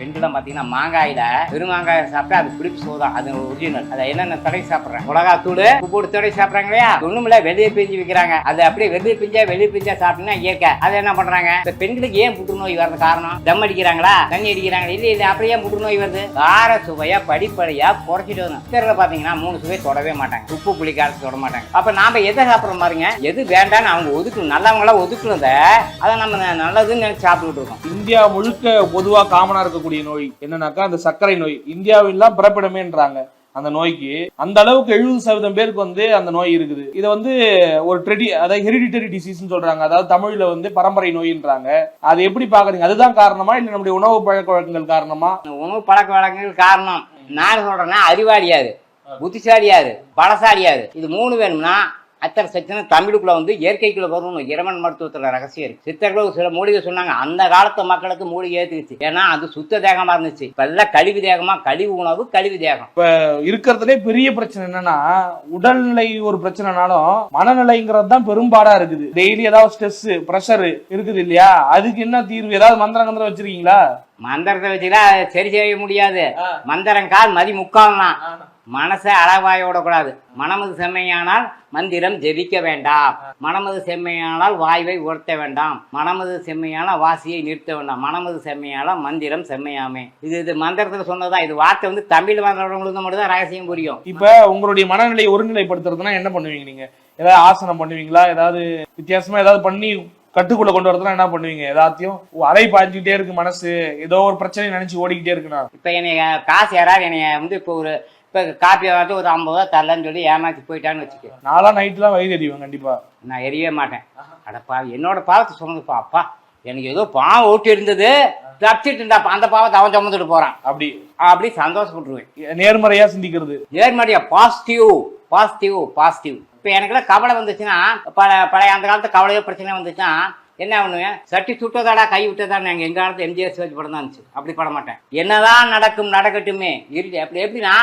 பெண்களும் பார்த்தீங்கன்னா மாங்காயில பெருமாங்காய் சாப்பிட்டா அது பிடிப்பு சோதான், அது ஒரிஜினல். அதை என்னென்ன தடவை சாப்பிட்றேன், மிளகாத்தூள் உப்பு போட்டு தடவை சாப்பிட்றாங்க இல்லையா, ஒண்ணுமில்ல வெளியே பிஞ்சு விற்கிறாங்க. அது அப்படியே வெளியே பிஞ்சா சாப்பிட்டீங்கன்னா இயற்கை. அதை என்ன பண்றாங்க, இந்த பெண்களுக்கு ஏன் புற்றுநோய் வர்றது காரணம், தம் அடிக்கிறாங்களா, தண்ணி அடிக்கிறாங்களா, இல்ல அப்படியே ஏன் புற்றுநோய் வருது, கார சுவையா படிப்படியா குறைச்சிட்டு வரணும். சிலர்ல பாத்தீங்கன்னா 3 சுவை தொடவே மாட்டாங்க, உப்பு புளி காரத்தை தொட மாட்டாங்க. அப்ப நாம எதை சாப்பிட்ற மாதிரிங்க, எது வேண்டான்னு அவங்க ஒதுக்கணும், நல்லவங்களா ஒதுக்குறத அதை நம்ம நல்லதுன்னு நினைச்சு சாப்பிட்டுட்டு இருக்கோம். இந்தியா முழுக்க பொதுவா காமனா இருக்கக்கூடிய நோய் என்னன்னாக்கா அந்த சர்க்கரை நோய். இந்தியாவெல்லாம் பிறப்பிடமேன்றாங்க அந்த நோய்க்கு. அந்த அளவுக்கு 70% பேருக்கு அந்த நோய் இருக்குது. இதை ஒரு அதாவது ஹெரிடிட்டரி டிசீஸ் சொல்றாங்க, அதாவது தமிழ்ல பரம்பரை நோயின்றாங்க. அது எப்படி பாக்குறீங்க, அதுதான் காரணமா இல்ல நம்முடைய உணவு பழக்க வழக்கங்கள் காரணமா? உணவு பழக்க வழக்கங்கள் காரணம். நான் சொல்றேன்னா அறிவாளியாரு, புத்திசாலியாரு, பலசாலியாரு, இது 3 வேணும்னா அத்தனை சக்தினா தமிழுக்குள்ள இயற்கைக்குள்ள வரணும். இறைவன் மருத்துவத்துல ரகசியம் இருக்கு. சித்தர்கள் சில மூலிகை சொன்னாங்க, அந்த காலத்து மக்களுக்கு மூலிகை ஏத்துக்குச்சு. ஏன்னா அது சுத்த தேகமா இருந்துச்சு. இப்ப எல்லாம் கழிவு தேகமா, கழிவு உணவு, கழிவு தேகம். இப்ப இருக்கிறதுலே பெரிய பிரச்சனை என்னன்னா, உடல்நிலை ஒரு பிரச்சனைனாலும் மனநிலைங்கிறது தான் பெரும்பாடா இருக்குது. டெய்லி ஏதாவது ஸ்ட்ரெஸ் பிரஷர் இருக்குது இல்லையா, அதுக்கு என்ன தீர்வு? ஏதாவது மந்திரம் வச்சிருக்கீங்களா? மந்திரத்தை வச்சுக்கிட்டா சரி செய்ய முடியாது. மந்திரம் கால் மதி முக்கால் தான். மனசை அளவாய விடக்கூடாது. மனமது செம்மையானால் மந்திரம் ஜெபிக்க வேண்டாம். மனமது செம்மையானால் வாய்வை உயர்த்த வேண்டாம். மனமது செம்மையானால் வாசியை நிறுத்த வேண்டாம். மனமது செம்மையானால் மந்திரம் செம்மையாமே. இது மந்திரத்துல சொன்னதா. இது வார்த்தை தமிழ் வந்தவங்களுக்கு மட்டும் தான் ரகசியம் புரியும். இப்ப உங்களுடைய மனநிலையை ஒருநிலைப்படுத்துறதுன்னா என்ன பண்ணுவீங்க நீங்க? ஏதாவது ஆசனம் பண்ணுவீங்களா? ஏதாவது வித்தியாசமா ஏதாவது பண்ணி கட்டுக்குள்ள கொண்டு வரதுனா என்ன பண்ணுவீங்க? எல்லாத்தையும் அலை பாய்ஞ்சுக்கிட்டே இருக்கு மனசு, ஏதோ ஒரு பிரச்சனை நினைச்சு ஓடிக்கிட்டே இருக்குண்ணா. இப்ப என்னைய காசு யாராவது என்னைய இப்ப காப்பி ஒரு 50 ரூபா தரலன்னு சொல்லி ஏமாத்தி போயிட்டான்னு வச்சுக்க, நாளா நைட்லாம் வயிறு எறிவேன். கண்டிப்பா நான் எரியவே மாட்டேன். அடப்பா, என்னோட பாவத்தை சொன்னதுப்பா. அப்பா எனக்கு ஏதோ பாவம் ஓட்டி இருந்தது, தப்பிச்சுட்டுண்டா, அந்த பாவத்தை அவன் சுமந்துட்டு போறான், அப்படி சந்தோஷப்பட்டுருவேன். நேர்மறையா சிந்திக்கிறது, நேர்மறையா பாசிட்டிவ். இப்ப எனக்குலாம் கவலை வந்துச்சுன்னா, பழைய அந்த காலத்து கவலையோ பிரச்சனை வந்துச்சுன்னா என்ன பண்ணுவேன், சட்டி சுட்டதாடா கை விட்டதான்னு எங்க காலத்து எம்ஜிஆர் சிவாஜி படம் தான் இருந்துச்சு. அப்படி பட மாட்டேன். என்னதான் நடக்கட்டுமே எப்படின்னா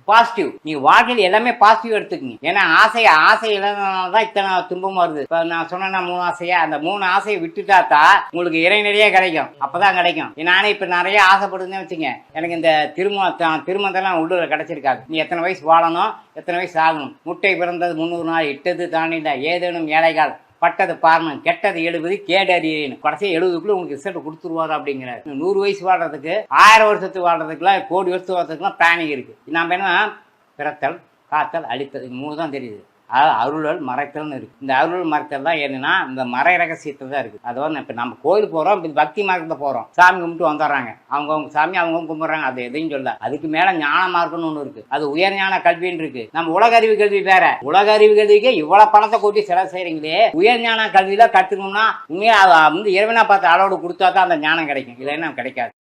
பாசிட்டிவ். நீங்க வாழ்க்கையில் எல்லாமே பாசிட்டிவ் எடுத்துக்கீங்க. ஏன்னா ஆசை இல்லாதனாலதான் இத்தனை துன்பம் வருது. இப்ப நான் சொன்னா 3 ஆசையா, அந்த 3 ஆசையை விட்டுட்டாத்தா உங்களுக்கு இறை நிறைய கிடைக்கும். அப்பதான் கிடைக்கும். நானே இப்ப நிறைய ஆசைப்படுதுன்னு வச்சுங்க, எனக்கு இந்த திருமணத்தெல்லாம் உள்ளூர் கிடைச்சிருக்காது. நீ எத்தனை வயசு வாழணும், எத்தனை வயசு ஆகணும், முட்டை பிறந்தது 300 நாள், இட்டது தாண்டில ஏதேனும் ஏழைகால், பட்டது பாரணம், கெட்டது 70, கேடு அறியணும், கடைசி 70க்குள்ள உங்களுக்கு ரிசல்ட் கொடுத்துருவாரு அப்படிங்கிறாரு. 100 வயசு வாழ்றதுக்கு, 1000 வருஷத்துக்கு வாழ்றதுக்குலாம், கோடி வருஷத்துக்கு வாழ்றதுக்குலாம் பிளானிங் இருக்கு. நாம என்ன, பிறத்தல், காத்தல், அழித்தல், இது 3 தான் தெரியுது. அதாவது அருளல் மறைத்தல்னு இருக்கு. இந்த அருளல் மறைத்தல் தான் என்னன்னா இந்த மறை ரகசியத்தில் தான் இருக்கு. அது இப்ப நம்ம கோயில் போறோம், பக்தி மார்க்கத்தை போறோம், சாமி கும்பிட்டு வந்துடுறாங்க. அவங்க சாமி அவங்க கும்பிடுறாங்க, அது எதையும் சொல்ல. அதுக்கு மேல ஞான மார்க்கம்னு ஒண்ணு இருக்கு, அது உயர் ஞான கல்வின்னு இருக்கு. நம்ம உலக அறிவு கல்வி வேற. உலக அறிவு கல்விக்கு இவ்வளவு பணத்தை கூட்டி செலவு செய்யறீங்களே, உயர் ஞான கல்வியில கத்துக்கணும்னா உண்மையா இறைவனா பார்த்து அளவோடு கொடுத்தா தான் அந்த ஞானம் கிடைக்கும், இல்லைன்னா கிடைக்காது.